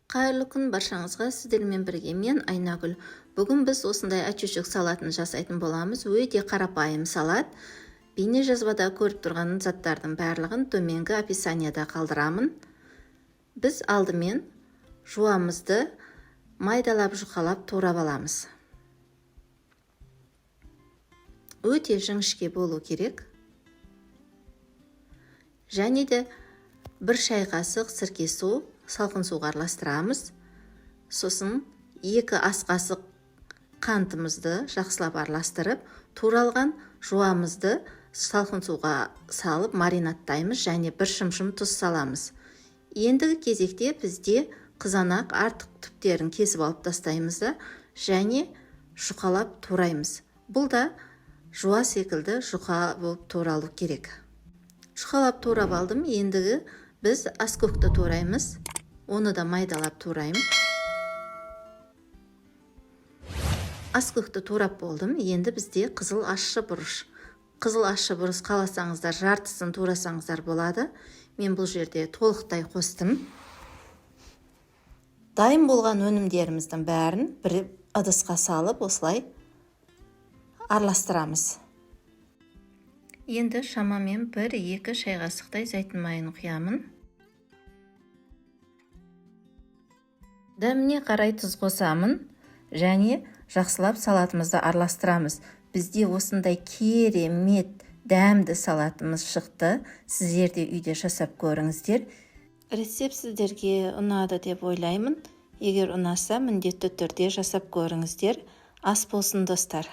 Қайырлы күн баршаңызға, сіздермен бірге мен Айнагүл. Бүгін біз осындай әчүшек салатын жасайтын боламыз. Өте қарапайым салат. Бейне жазбада көріп тұрған заттардың барлығын төменгі описанияда қалдырамын. Біз алдымен жуамызды майдалап жұқалап турап аламыз. Өте жіңішке болу керек. Және де 1 шай қасық сірке су, салқын суға араластырамыз. Сосын 2 ас қасық қантымызды жақсылап араластырып, туралған жуамызды салқын суға салып маринаттаймыз және 1 шымшым тұз саламыз. Ендігі кезекте бізде қызанақ артық түптерін кесіп алып тастаймыз да және жұқалап тураймыз. Бұл да жуа секілді жұқа болып туралу керек. Жұқалап турап алдым. Ендігі біз аскөкті тураймыз. Оны да майдалап тураймын. Аскөкті турап болдым. Енді бізде қызыл ащы бұрыш. Қызыл ащы бұрыш қаласаңыздар, жартысын турасаңыздар болады. Мен бұл жерде толықтай қостым. Дайын болған өнімдеріміздің бәрін бір ыдысқа салып, осылай араластырамыз. Енді шамамен 1-2 шай қасықтай зәйтүн майын құямын. Дәміне қарай тұз қосамын және жақсылап салатымызды араластырамыз. Бізде осындай керемет дәмді салатымыз шықты. Сіздер де үйде жасап көріңіздер. Рецепт сіздерге ұнады деп ойлаймын. Егер ұнаса, міндетті түрде жасап көріңіздер. Ас болсын достар.